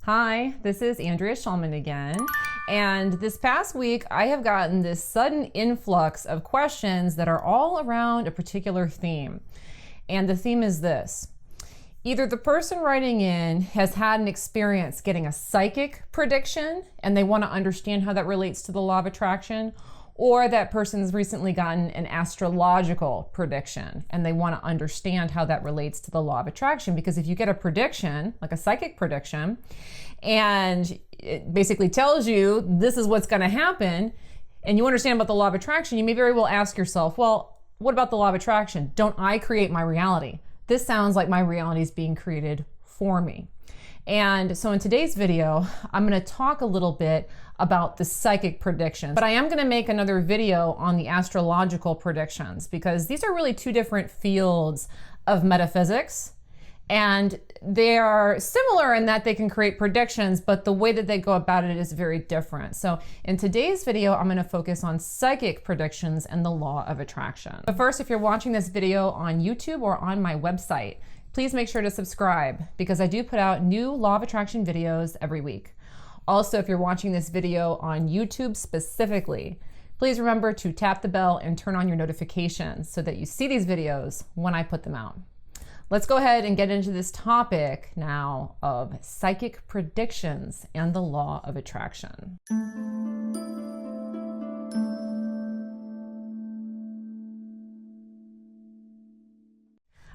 Hi, this is Andrea Schulman again. And this past week, I have gotten this sudden influx of questions that are all around a particular theme. And the theme is this. Either the person writing in has had an experience getting a psychic prediction and they want to understand how that relates to the law of attraction, or that person's recently gotten an astrological prediction and they want to understand how that relates to the law of attraction. Because if you get a prediction, like a psychic prediction, and it basically tells you this is what's going to happen, and you understand about the law of attraction, you may very well ask yourself, well, what about the law of attraction? Don't I create my reality? This sounds like my reality is being created for me. And so in today's video, I'm going to talk a little bit about the psychic predictions, but I am going to make another video on the astrological predictions because these are really two different fields of metaphysics. And they are similar in that they can create predictions, but the way that they go about it is very different. So in today's video, I'm going to focus on psychic predictions and the law of attraction. But first, if you're watching this video on YouTube or on my website, please make sure to subscribe because I do put out new law of attraction videos every week. Also, if you're watching this video on YouTube specifically, please remember to tap the bell and turn on your notifications so that you see these videos when I put them out. Let's go ahead and get into this topic now of psychic predictions and the law of attraction.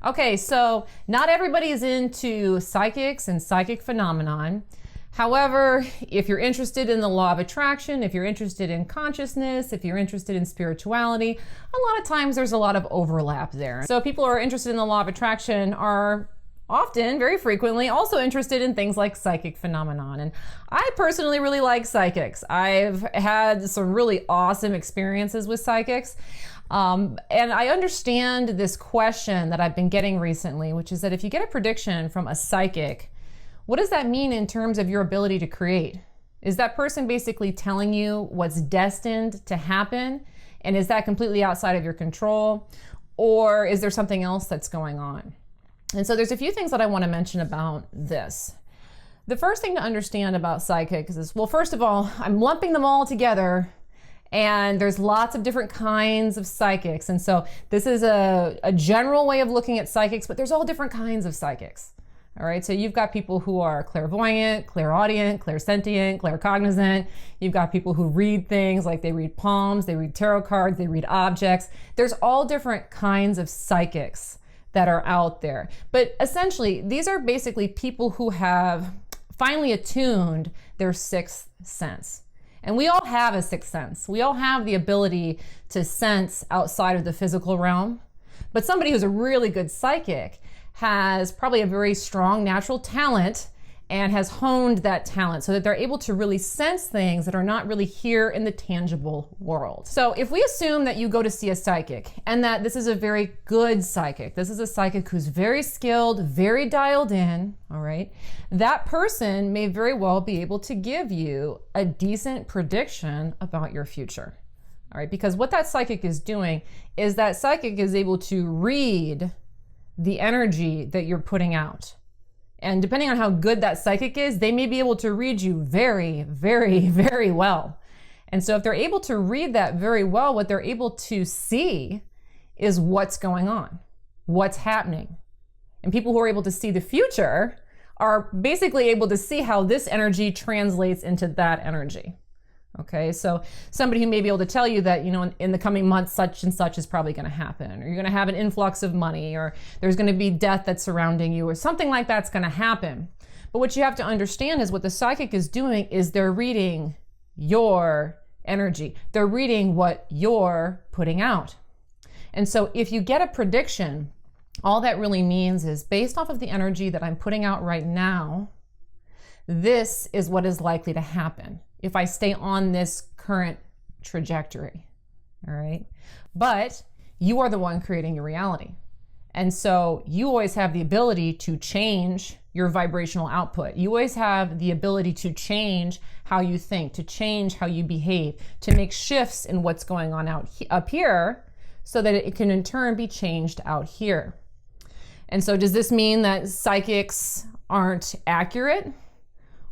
Okay, so not everybody is into psychics and psychic phenomenon. However, if you're interested in the law of attraction, if you're interested in consciousness, if you're interested in spirituality, a lot of times there's a lot of overlap there. So people who are interested in the law of attraction are often, very frequently, also interested in things like psychic phenomenon. And I personally really like psychics. I've had some really awesome experiences with psychics. And I understand this question that I've been getting recently, which is that if you get a prediction from a psychic, what does that mean in terms of your ability to create? Is that person basically telling you what's destined to happen? And is that completely outside of your control? Or is there something else that's going on? And so there's a few things that I want to mention about this. The first thing to understand about psychics is, well, first of all, I'm lumping them all together. And there's lots of different kinds of psychics. And so this is a general way of looking at psychics, but there's all different kinds of psychics. All right, so you've got people who are clairvoyant, clairaudient, clairsentient, claircognizant. You've got people who read things like they read palms, they read tarot cards, they read objects. There's all different kinds of psychics that are out there. But essentially, these are basically people who have finally attuned their sixth sense. And we all have a sixth sense. We all have the ability to sense outside of the physical realm. But somebody who's a really good psychic has probably a very strong natural talent and has honed that talent so that they're able to really sense things that are not really here in the tangible world. So if we assume that you go to see a psychic and that this is a very good psychic, this is a psychic who's very skilled, very dialed in, all right, that person may very well be able to give you a decent prediction about your future. All right, because what that psychic is doing is that psychic is able to read the energy that you're putting out. And depending on how good that psychic is, they may be able to read you very, very, very well. And so if they're able to read that very well, what they're able to see is what's going on, what's happening. And people who are able to see the future are basically able to see how this energy translates into that energy. Okay, so somebody who may be able to tell you that, you know, in the coming months, such and such is probably going to happen, or you're going to have an influx of money, or there's going to be death that's surrounding you, or something like that's going to happen. But what you have to understand is what the psychic is doing is they're reading your energy. They're reading what you're putting out. And so if you get a prediction, all that really means is based off of the energy that I'm putting out right now, this is what is likely to happen if I stay on this current trajectory, all right? But you are the one creating your reality. And so you always have the ability to change your vibrational output. You always have the ability to change how you think, to change how you behave, to make shifts in what's going on up here so that it can in turn be changed out here. And so does this mean that psychics aren't accurate?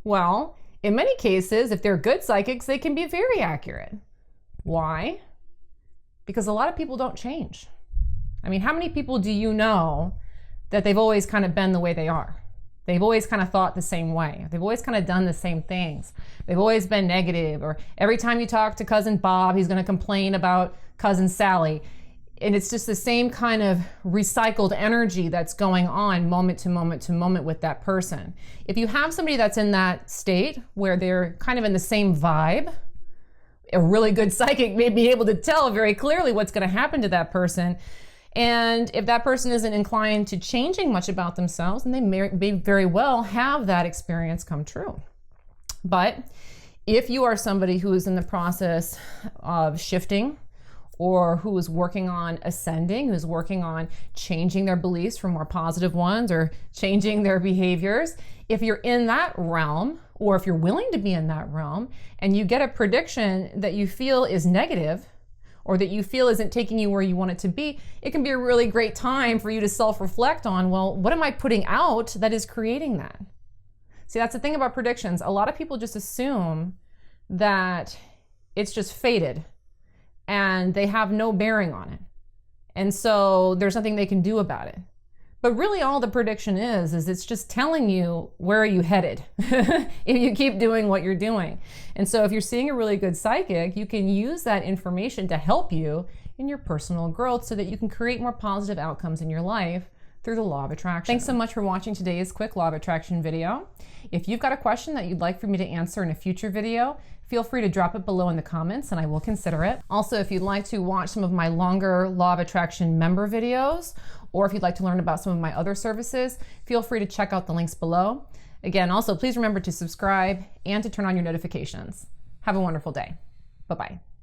Well, in many cases, if they're good psychics, they can be very accurate. Why? Because a lot of people don't change. I mean, how many people do you know that they've always kind of been the way they are? They've always kind of thought the same way. They've always kind of done the same things. They've always been negative, or every time you talk to cousin Bob, he's going to complain about cousin Sally. And it's just the same kind of recycled energy that's going on moment to moment to moment with that person. If you have somebody that's in that state where they're kind of in the same vibe, a really good psychic may be able to tell very clearly what's going to happen to that person. And if that person isn't inclined to changing much about themselves, then they may very well have that experience come true. But if you are somebody who is in the process of shifting, or who is working on ascending, who's working on changing their beliefs for more positive ones, or changing their behaviors, if you're in that realm, or if you're willing to be in that realm, and you get a prediction that you feel is negative, or that you feel isn't taking you where you want it to be, it can be a really great time for you to self-reflect on, well, what am I putting out that is creating that? See, that's the thing about predictions. A lot of people just assume that it's just fated and they have no bearing on it. And so there's nothing they can do about it. But really all the prediction is it's just telling you where are you headed if you keep doing what you're doing. And so if you're seeing a really good psychic, you can use that information to help you in your personal growth so that you can create more positive outcomes in your life through the law of attraction. Thanks so much for watching today's quick law of attraction video. If you've got a question that you'd like for me to answer in a future video, feel free to drop it below in the comments and I will consider it. Also, if you'd like to watch some of my longer law of attraction member videos, or if you'd like to learn about some of my other services, feel free to check out the links below. Again, also please remember to subscribe and to turn on your notifications. Have a wonderful day. Bye-bye.